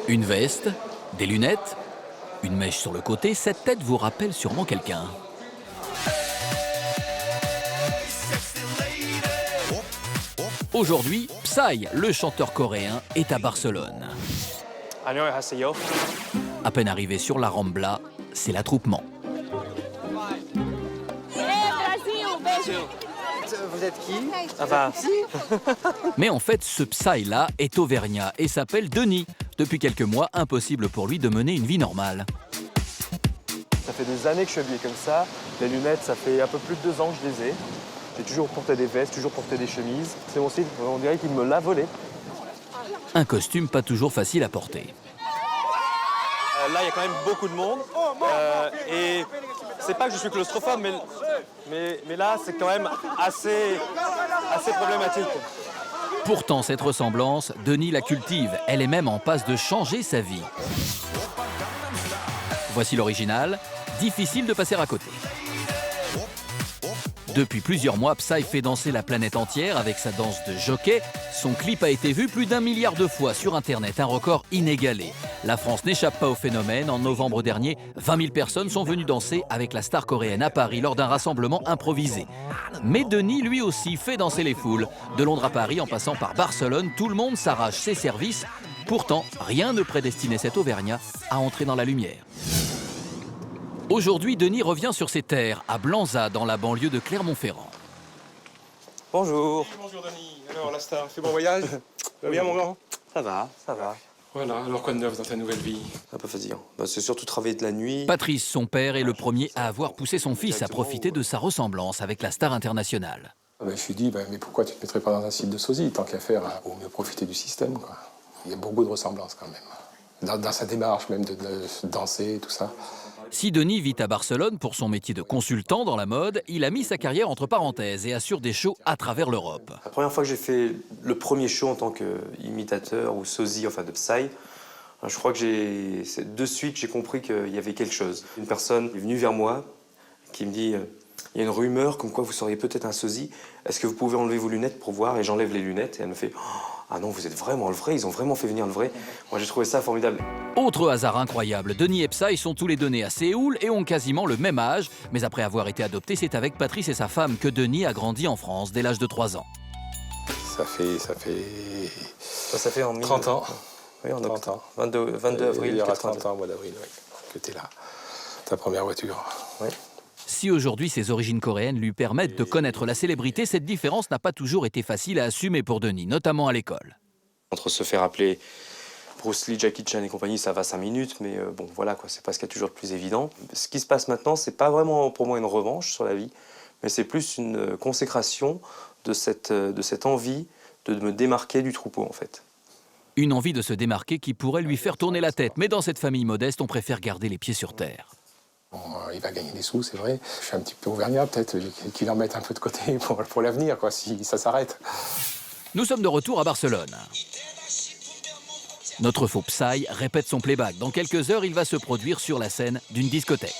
Une veste, des lunettes, une mèche sur le côté, cette tête vous rappelle sûrement quelqu'un. Aujourd'hui, Psy, le chanteur coréen, est à Barcelone. 안녕하세요. À peine arrivé sur la Rambla, c'est l'attroupement. Vous êtes qui? Enfin, Mais en fait, ce Psy-là est auvergnat et s'appelle Denis. Depuis quelques mois, impossible pour lui de mener une vie normale. ça fait des années que je suis habillé comme ça. Les lunettes, ça fait un peu plus de 2 ans que je les ai. J'ai toujours porté des vestes, toujours porté des chemises. C'est mon style, on dirait qu'il me l'a volé. Un costume pas toujours facile à porter. Là, il y a quand même beaucoup de monde. Et c'est pas que je suis claustrophobe, mais là, c'est quand même assez problématique. Pourtant, cette ressemblance, Denis la cultive. Elle est même en passe de changer sa vie. Voici l'original. Difficile de passer à côté. Depuis plusieurs mois, Psy fait danser la planète entière avec sa danse de jockey. Son clip a été vu plus d'1 milliard de fois sur Internet, un record inégalé. La France n'échappe pas au phénomène. En novembre dernier, 20 000 personnes sont venues danser avec la star coréenne à Paris lors d'un rassemblement improvisé. Mais Denis, lui aussi, fait danser les foules. De Londres à Paris, en passant par Barcelone, tout le monde s'arrache ses services. Pourtant, rien ne prédestinait cet Auvergnat à entrer dans la lumière. Aujourd'hui, Denis revient sur ses terres, à Blanza, dans la banlieue de Clermont-Ferrand. Bonjour. Bonjour Denis, alors la star, fait bon voyage? Va bien mon grand? Ça va, ça va. Voilà, alors quoi de neuf dans ta nouvelle vie? Un peu fatigant. C'est surtout travailler de la nuit. Patrice, son père, est le premier à avoir poussé son fils à profiter de sa ressemblance avec la star internationale. Je me suis dit, mais pourquoi tu te mettrais pas dans un site de sosie? Tant qu'à faire, au mieux profiter du système, quoi. Il y a beaucoup de ressemblances quand même. Dans sa démarche même de danser et tout ça. Si Denis vit à Barcelone pour son métier de consultant dans la mode, il a mis sa carrière entre parenthèses et assure des shows à travers l'Europe. La première fois que j'ai fait le premier show en tant qu'imitateur ou sosie, enfin de Psy, je crois que c'est de suite j'ai compris qu'il y avait quelque chose. Une personne est venue vers moi qui me dit il y a une rumeur comme quoi vous seriez peut-être un sosie. Est-ce que vous pouvez enlever vos lunettes pour voir? Et j'enlève les lunettes et elle me fait ah non, vous êtes vraiment le vrai, ils ont vraiment fait venir le vrai. Moi j'ai trouvé ça formidable. Autre hasard incroyable, Denis et Psy sont tous les deux nés à Séoul et ont quasiment le même âge. Mais après avoir été adoptés, c'est avec Patrice et sa femme que Denis a grandi en France dès l'âge de 3 ans. Ça fait Ça fait en 30 ans. Oui, en 30 ans. 22 avril. Il y aura 80. 30 ans au mois d'avril, oui, que t'es là. Ta première voiture. Oui. Si aujourd'hui ses origines coréennes lui permettent de connaître la célébrité, cette différence n'a pas toujours été facile à assumer pour Denis, notamment à l'école. Entre se faire appeler Bruce Lee, Jackie Chan et compagnie, ça va 5 minutes, mais bon, voilà, quoi, c'est pas ce qu'il y a toujours de plus évident. Ce qui se passe maintenant, c'est pas vraiment pour moi une revanche sur la vie, mais c'est plus une consécration de cette envie de me démarquer du troupeau, en fait. Une envie de se démarquer qui pourrait lui faire tourner la tête, mais dans cette famille modeste, on préfère garder les pieds sur terre. Bon, il va gagner des sous, c'est vrai. Je suis un petit peu auvergnat, peut-être qu'il en mette un peu de côté pour l'avenir, quoi, si ça s'arrête. Nous sommes de retour à Barcelone. Notre faux Psy répète son playback. Dans quelques heures, il va se produire sur la scène d'une discothèque.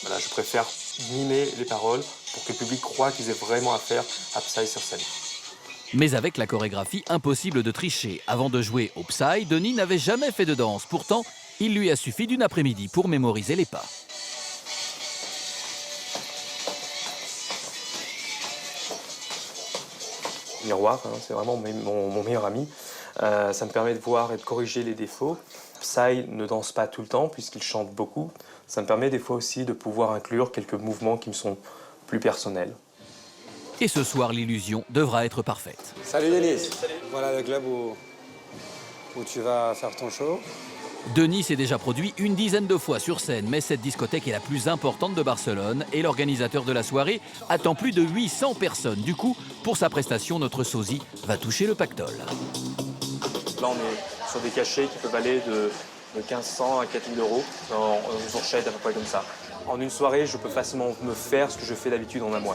Voilà, je préfère mimer les paroles pour que le public croie qu'ils aient vraiment affaire à Psy sur scène. Mais avec la chorégraphie, impossible de tricher. Avant de jouer au Psy, Denis n'avait jamais fait de danse. Pourtant, il lui a suffi d'une après-midi pour mémoriser les pas. Miroir, hein, c'est vraiment mon meilleur ami. Ça me permet de voir et de corriger les défauts. Psy ne danse pas tout le temps puisqu'il chante beaucoup. Ça me permet des fois aussi de pouvoir inclure quelques mouvements qui me sont plus personnels. Et ce soir, l'illusion devra être parfaite. Salut Denis. Voilà le club où tu vas faire ton show. Denis s'est déjà produit une dizaine de fois sur scène, mais cette discothèque est la plus importante de Barcelone et l'organisateur de la soirée attend plus de 800 personnes. Du coup, pour sa prestation, notre sosie va toucher le pactole. Là, on est sur des cachets qui peuvent aller de 1500 à 4000 euros dans une fourchette à peu près comme ça. En une soirée, je peux facilement me faire ce que je fais d'habitude en un mois.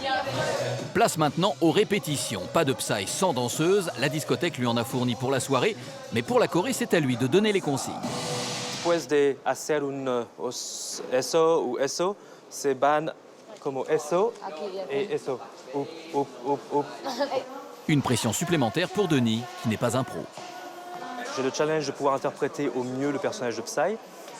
Place maintenant aux répétitions. Pas de Psy sans danseuse, la discothèque lui en a fourni pour la soirée, mais pour la choré, c'est à lui de donner les consignes. Después de hacer un eso ou eso, se van como eso et eso. Up, up, up, up. Une pression supplémentaire pour Denis, qui n'est pas un pro. j'ai le challenge de pouvoir interpréter au mieux le personnage de Psy.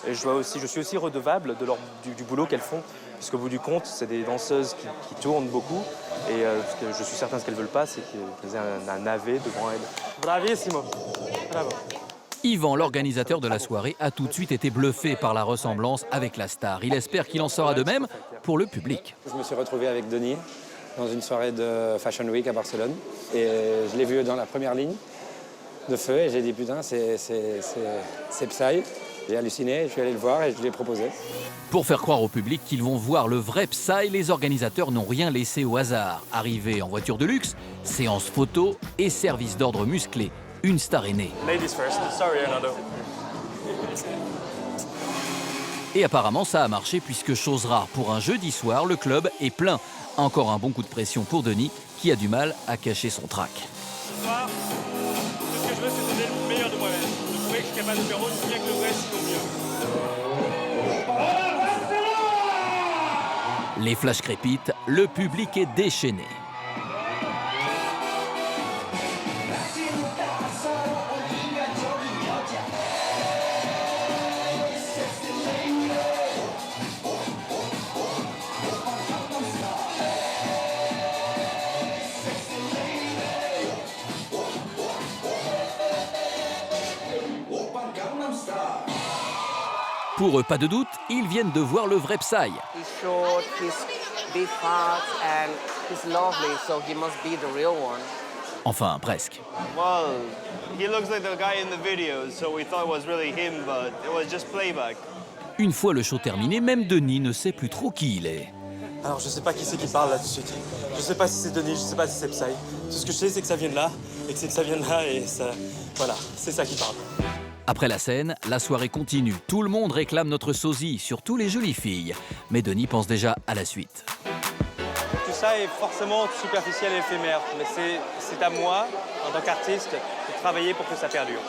Et je suis aussi redevable du boulot qu'elles font, puisqu'au bout du compte, c'est des danseuses qui tournent beaucoup. Et ce que je suis certain ce qu'elles veulent pas, c'est qu'elles aient un navet devant elles. Bravissimo. Bravo. Yvan, l'organisateur de la soirée, a tout de suite été bluffé par la ressemblance avec la star. Il espère qu'il en sera de même pour le public. Je me suis retrouvé avec Denis dans une soirée de Fashion Week à Barcelone. Et je l'ai vu dans la première ligne de feu et j'ai dit putain, c'est Psy. J'ai halluciné, je suis allé le voir et je lui ai proposé. Pour faire croire au public qu'ils vont voir le vrai Psy, les organisateurs n'ont rien laissé au hasard. Arrivé en voiture de luxe, séance photo et service d'ordre musclé. Une star est née. Ladies first. Sorry, Arnaldo. Et apparemment, ça a marché puisque, chose rare pour un jeudi soir, le club est plein. Encore un bon coup de pression pour Denis, qui a du mal à cacher son trac. Ce soir, tout ce que je veux, c'est donner le meilleur de moi-même. De prouver que je suis capable de faire aussi bien que le vrai, sinon mieux. Les flashs crépitent, le public est déchaîné. Pour eux, pas de doute, ils viennent de voir le vrai Psy. He's short, he's big heart, and he's lovely, so he must be the real one. Enfin, presque. Well, he looks like the guy in the video, so we thought it was really him, but it was just playback. Une fois le show terminé, même Denis ne sait plus trop qui il est. Alors, je sais pas qui c'est qui parle là tout de suite. Je sais pas si c'est Denis, je sais pas si c'est Psy. Tout ce que je sais, c'est que ça vient de là, et que c'est que ça vient de là, et ça. Voilà, c'est ça qui parle. Après la scène, la soirée continue. Tout le monde réclame notre sosie, surtout les jolies filles. Mais Denis pense déjà à la suite. Tout ça est forcément superficiel et éphémère, mais c'est à moi, en tant qu'artiste, de travailler pour que ça perdure.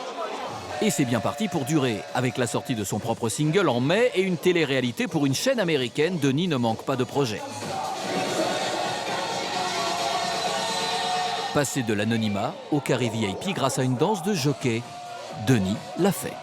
Et c'est bien parti pour durer. Avec la sortie de son propre single en mai et une télé-réalité pour une chaîne américaine, Denis ne manque pas de projet. Passer de l'anonymat au carré VIP grâce à une danse de jockey, Denis l'a fait.